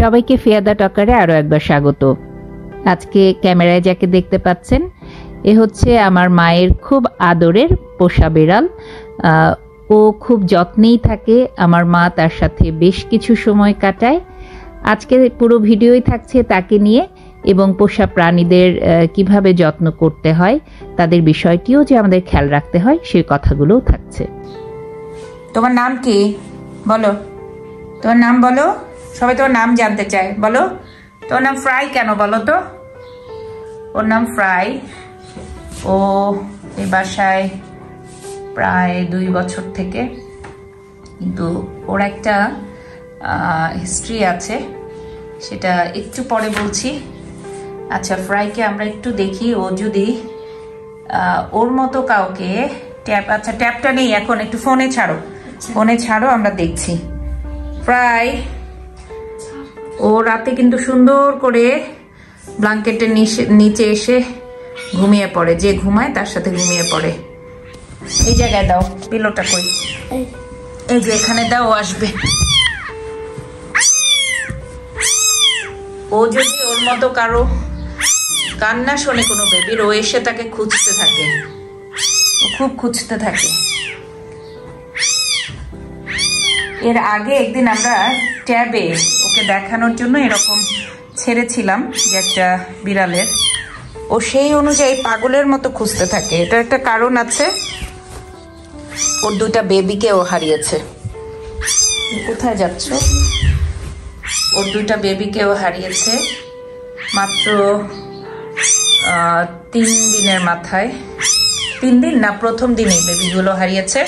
সবাইকে ফিয়াদা টকারে আরও একবার স্বাগত। আজকে ক্যামেরায় যাকে দেখতে পাচ্ছেন এ হচ্ছে আমার মায়ের খুব আদরের পোষা বিড়াল। ও খুব যত্নেই থাকে, আমার মা তার সাথে বেশ কিছু সময় কাটায়। আজকে পুরো ভিডিওই থাকছে তাকে নিয়ে এবং পোষা প্রাণীদের কিভাবে যত্ন করতে হয়, তাদের বিষয়টিও যে আমাদের খেয়াল রাখতে হয় সেই কথাগুলোও থাকছে। তোমার নাম কি বলো? তোমার নাম বলো, সবাই তোমার নাম জানতে চায়। বলো তোমার নাম ফ্রাই কেন বলো তো? ওর নাম ফ্রাই। ও এই বাসায় প্রায় 2 বছর থেকে, কিন্তু ওর একটা হিস্ট্রি আছে, সেটা একটু পরে বলছি। আচ্ছা, ফ্রাইকে আমরা একটু দেখি, ও যদি ওর মতো কাউকে ট্যাপ, আচ্ছা ট্যাপটা নেই এখন, একটু ফোনে ছাড়ো আমরা দেখছি। ফ্রাই ও রাতে কিন্তু সুন্দর করে ব্ল্যাঙ্কেটের নিচে এসে ঘুমিয়ে পড়ে, যে ঘুমায় তার সাথে ঘুমিয়ে পড়ে। এই জায়গায় দাও পিলোটা, কই এই যে এখানে দাও, ও আসবে। ও যদি ওর মতো কারো কান্না শোনে কোনো বেবির, ও এসে তাকে খুঁজতে থাকে, ও খুব খুঁজতে থাকে। এর আগে একদিন আমরা ট্যাবে ওকে দেখানোর জন্য এরকম ছেড়েছিলাম যে একটা বিড়ালের, ও সেই অনুযায়ী পাগলের মতো খুঁজতে থাকে। এটার একটা কারণ আছে, ওর 2টা বেবিকে ও হারিয়েছে। কোথায় যাচ্ছ? ওর 2টা বেবিকে ও হারিয়েছে মাত্র 3 দিনের মাথায়। 3 দিন না, প্রথম দিনেই বেবিগুলো হারিয়েছে।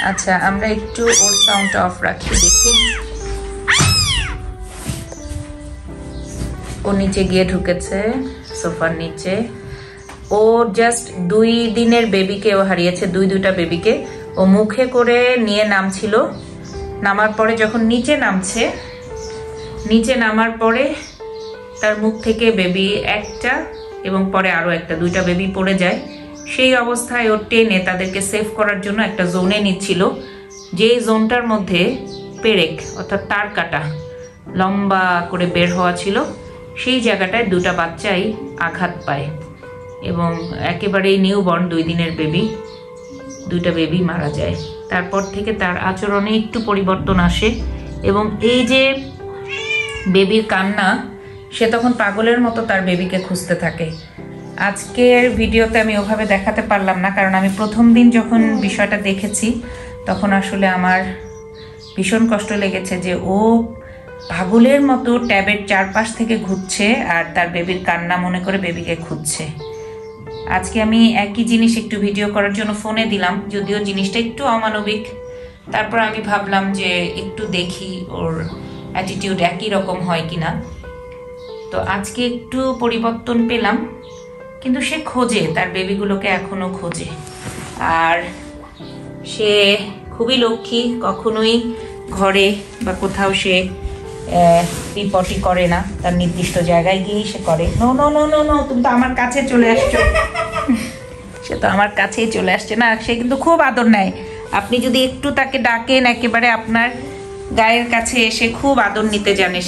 আচ্ছা, আমরা একটু ওর সাউন্ড অফ রাখি, দেখি। ও নিচে গিয়ে ঢুকেছে সোফার নিচে। ও জাস্ট 2 দিনের বেবিকে ও হারিয়েছে, 2টা বেবিকে ও মুখে করে নিয়ে নামছিল। নামার পরে যখন নিচে নামার পরে তার মুখ থেকে বেবি একটা এবং পরে আরো একটা, 2টা বেবি পড়ে যায়। সেই অবস্থায় ও টেনে তাদেরকে সেভ করার জন্য একটা জোনে নিচ্ছিল, যেই জোনটার মধ্যে পেরেক অর্থাৎ তার কাটা লম্বা করে বের হওয়া ছিল। সেই জায়গাটায় 2টা বাচ্চাই আঘাত পায় এবং একেবারেই নিউবর্ন 2 দিনের বেবি, 2টা বেবি মারা যায়। তারপর থেকে তার আচরণে একটু পরিবর্তন আসে এবং এই যে বেবির কান্না, সে তখন পাগলের মতো তার বেবিকে খুঁজতে থাকে। আজকের ভিডিওতে আমি ওভাবে দেখাতে পারলাম না, কারণ আমি প্রথম দিন যখন বিষয়টা দেখেছি তখন আসলে আমার ভীষণ কষ্ট লেগেছে যে ও পাগলের মতো ট্যাবের চারপাশ থেকে ঘুরছে আর তার বেবির কান্না মনে করে বেবিকে খুঁজছে। আজকে আমি একই জিনিস একটু ভিডিও করার জন্য ফোনে দিলাম, যদিও জিনিসটা একটু অমানবিক। তারপর আমি ভাবলাম যে একটু দেখি ওর অ্যাটিটিউড একই রকম হয় কিনা। তো আজকে একটু পরিবর্তন পেলাম, কিন্তু সে খোঁজে, তার বেবিগুলোকে এখনো খোঁজে। আর সে খুবই লক্ষ্মী, কখনোই ঘরে বা কোথাও সে পিপটি করে না, তার নির্দিষ্ট জায়গায় গিয়েই সে করে। No no no no no, তুমি তো আমার কাছে চলে আসছো। সে তো আমার কাছেই চলে আসছে না, সে কিন্তু খুব আদর নেয়। আপনি যদি একটু তাকে ডাকেন, একেবারে আপনার গায়ের কাছে এসে খুব আদর নিতে জানে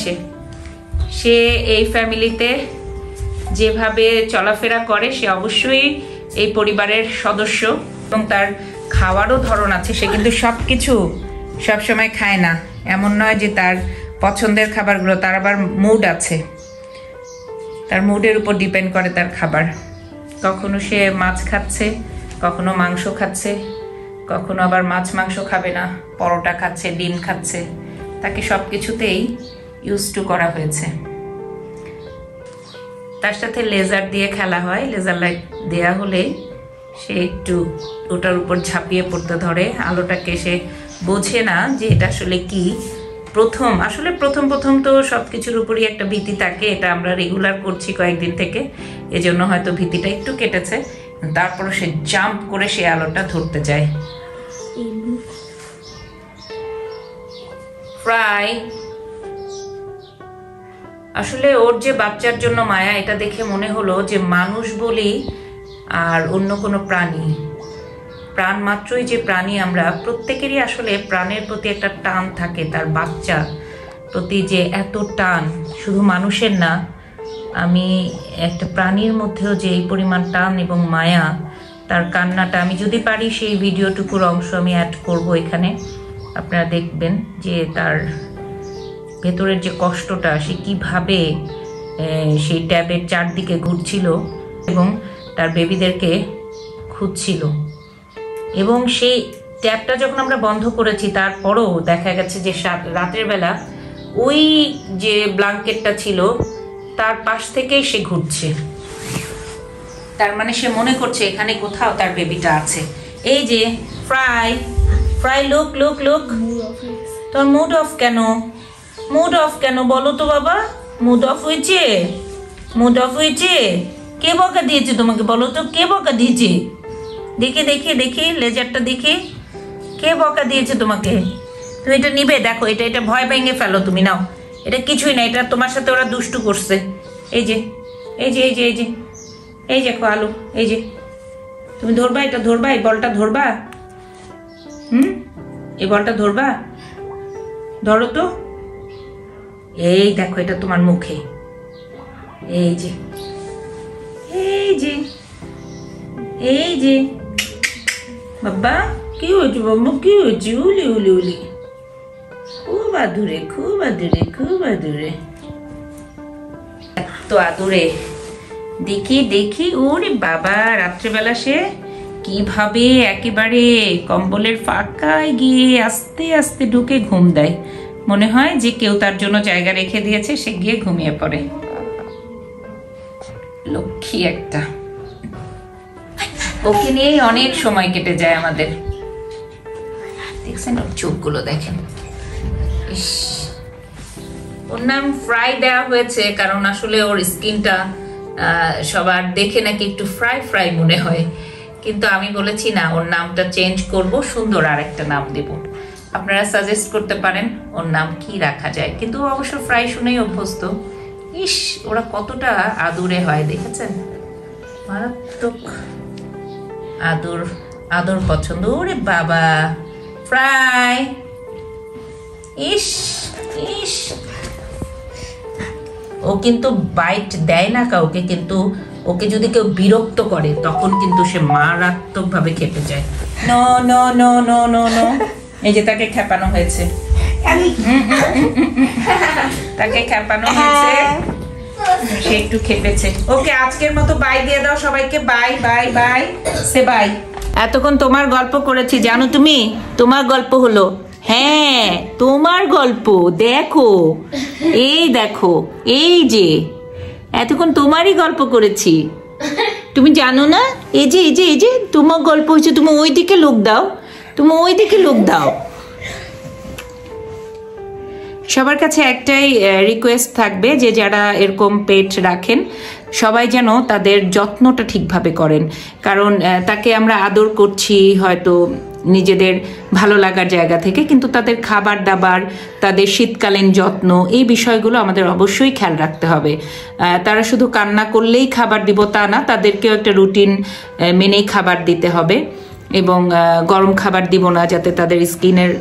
সে এই ফ্যামিলিতে যেভাবে চলাফেরা করে, সে অবশ্যই এই পরিবারের সদস্য এবং তার খাওয়ারও ধরন আছে। সে কিন্তু সবকিছু সবসময় খায় না, এমন নয় যে তার পছন্দের খাবারগুলো, তার আবার মুড আছে, তার মুডের উপর ডিপেন্ড করে তার খাবার। কখনো সে মাছ খাচ্ছে, কখনো মাংস খাচ্ছে, কখনো আবার মাছ মাংস খাবে না, পরোটা খাচ্ছে, ডিম খাচ্ছে। তাকে সব কিছুতেই ইউজ টু করা হয়েছে। তার সাথে লেজার দিয়ে খেলা হয়, লেজার লাইট দেয়া হলে সে একটু ওটার উপর ঝাঁপিয়ে পড়তে ধরে। আলোটাকে সে বোঝে না যে এটা আসলে কি। প্রথম তো সবকিছুর উপরই একটা ভীতি থাকে, এটা আমরা রেগুলার করছি কয়েকদিন থেকে, এজন্য হয়তো ভীতিটা একটু কেটেছে। তারপরে সে জাম্প করে সে আলোটা ধরতে যায়। ফ্রাই আসলে ওর যে বাচ্চার জন্য মায়া, এটা দেখে মনে হলো যে মানুষ বলি আর অন্য কোনো প্রাণী, প্রাণ মাত্রই যে প্রাণী আমরা, প্রত্যেকেরই আসলে প্রাণের প্রতি একটা টান থাকে, তার বাচ্চা প্রতি যে এত টান, শুধু মানুষের না, আমি একটা প্রাণীর মধ্যেও যে এই পরিমাণ টান এবং মায়া, তার কান্নাটা আমি যদি পারি সেই ভিডিওটুকুর অংশ আমি অ্যাড করব এখানে। আপনারা দেখবেন যে তার ভেতরের যে কষ্টটা, সে কীভাবে সেই ট্যাবের চারদিকে ঘুরছিল এবং তার বেবিদেরকে খুঁজছিল। এবং সেই ট্যাবটা যখন আমরা বন্ধ করেছি তারপরও দেখা গেছে যে রাতের বেলা ওই যে ব্ল্যাঙ্কেটটা ছিল তার পাশ থেকেই সে ঘুরছে। তার মানে সে মনে করছে এখানে কোথাও তার বেবিটা আছে। এই যে ফ্রাই লুক লুক লুক, তোর মুড অফ কেন? মুড অফ কেন বলো তো বাবা? মুড অফ হয়েছে? মুড অফ হয়েছে? কে বকা দিয়েছে তোমাকে বলো তো? কে বকা দিয়েছে? দেখি দেখি দেখি লেজারটা দেখি, কে বকা দিয়েছে তোমাকে? তুমি এটা নিবে? দেখো এটা ভয় ভেঙে ফেলো তুমি, নাও। এটা কিছুই না, এটা তোমার সাথে ওরা দুষ্টু করছে। এই যে এই যে এই যে এই যে এই যে আলু, এই যে তুমি ধরবা, এটা ধরবা, এই বলটা ধরবা। এই বলটা ধরবা, ধরো তো। এই দেখো এটা তোমার মুখে, এই যে এই যে এই যে। বাবা কি হয়েছে? বাবা কি হয়েছে? উলি উলি উলি, খুব আদুরে খুব আদুরে খুব আদুরে, এত আদুরে। দেখি দেখি, ওরে বাবা, রাত্রেবেলা সে কিভাবে একেবারে কম্বলের ফাঁকায় গিয়ে আস্তে আস্তে ঢুকে ঘুম দেয়। মনে হয় যে কেউ তার জন্য জায়গা রেখে দিয়েছে, সে গিয়ে ঘুমিয়ে পড়ে। লক্ষ্মী একটা, ওকে নিয়েই অনেক সময় কেটে যায় আমাদের। দেখছেন ওর চোখগুলো, দেখেন। ইস, ওর নাম ফ্রাই দেওয়া হয়েছে কারণ আসলে ওর স্কিনটা সবার দেখে নাকি একটু ফ্রাই ফ্রাই মনে হয়, কিন্তু আমি বলেছি না, ওর নামটা চেঞ্জ করব, সুন্দর আর একটা নাম দেব। আপনারা সাজেস্ট করতে পারেন ওর নাম কি রাখা যায়, কিন্তু অবশ্য ফ্রাই শুনেই অভ্যস্ত। ইস, ওরা কতটা আদুরে হয় দেখেছেন? মারাত্মক আদর আদর পছন্দ। ওরে বাবা ফ্রাই, ইস ইস। ও কিন্তু বাইট দেয় না কাউকে, কিন্তু ওকে যদি কেউ বিরক্ত করে তখন কিন্তু সে মারাত্মক ভাবে খেপে যায়। No no no no no no, এই যে তাকে খেপানো হয়েছে, তাকে খেপানো হয়েছে, সে একটু খেপেছে। ওকে, আজকের মতো বাই দিয়ে দাও সবাইকে। বাই বাই বাই, সে বাই। এতক্ষণ তোমার গল্প করেছি, জানো তুমি? তোমার গল্প হলো, হ্যাঁ তোমার গল্প। দেখো, এই দেখো, এই যে এতক্ষণ তোমারই গল্প করেছি, তুমি জানো না? এই যে এই যে এই যে তোমার গল্প হয়েছে। তুমি ওইদিকে লোক দাও, তুমি ওইদিকে লোক দাও। সবার কাছে একটাই রিকোয়েস্ট থাকবে যে যারা এরকম পেট রাখেন সবাই যেন তাদের যত্নটা ঠিকভাবে করেন, কারণ তাকে আমরা আদর করছি হয়তো নিজেদের ভালো লাগার জায়গা থেকে, কিন্তু তাদের খাবার দাবার, তাদের শীতকালীন যত্ন, এই বিষয়গুলো আমাদের অবশ্যই খেয়াল রাখতে হবে। তারা শুধু কান্না করলেই খাবার দিব তা না, তাদেরকেও একটা রুটিন মেনেই খাবার দিতে হবে। এবং গরম খাবার দিব না যাতে তাদের স্কিনের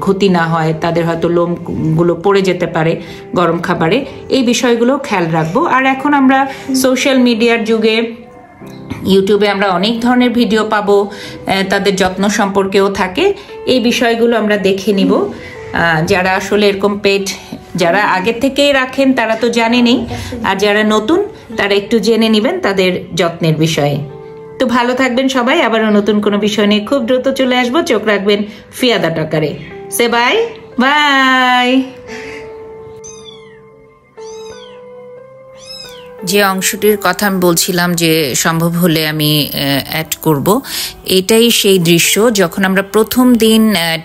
ক্ষতি না হয়, তাদের হয়তো লোমগুলো পড়ে যেতে পারে গরম খাবারে। এই বিষয়গুলো খেয়াল রাখবো। আর এখন আমরা সোশ্যাল মিডিয়ার যুগে, ইউটিউবে আমরা অনেক ধরনের ভিডিও পাবো, তাদের যত্ন সম্পর্কেও থাকে। এই বিষয়গুলো আমরা দেখে নিব। যারা আসলে এরকম পেট যারা আগে থেকেই রাখেন তারা তো জানেনই, আর যারা নতুন তারা একটু জেনে নেবেন তাদের যত্নের বিষয়ে। তো ভালো থাকবেন সবাই, আবারও নতুন কোনো বিষয় নিয়ে খুব দ্রুত চলে আসবো। চোখ রাখবেন ফিয়াদা টকারে। সে বাই বাই। যে অংশটির কথা আমি বলছিলাম যে সম্ভব হলে আমি অ্যাড করব, এটাই সেই দৃশ্য যখন আমরা প্রথম দিন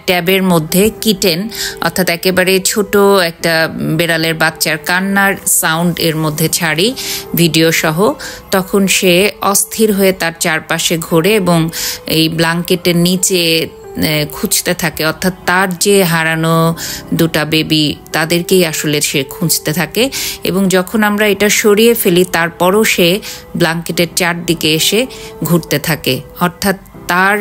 ট্যাবের মধ্যে কিটেন অর্থাৎ একেবারে ছোট একটা বেড়ালের বাচ্চার কান্নার সাউন্ড এর মধ্যে ছাড়ি ভিডিও সহ, তখন সে অস্থির হয়ে তার চারপাশে ঘোরে এবং এই ব্ল্যাঙ্কেটের নিচে খুঁজতে থাকে, অর্থাৎ তার যে হারানো দুটা বেবি তাদেরকেই আসলে সে খুঁজতে থাকে। এবং যখন আমরা এটা সরিয়ে ফেলি তারপরও সে ব্ল্যাঙ্কেটের চারদিকে এসে ঘুরতে থাকে, অর্থাৎ তার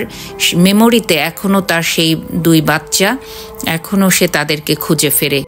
মেমোরিতে এখনো তার সেই দুই বাচ্চা, এখনো সে তাদেরকে খুঁজে ফেরে।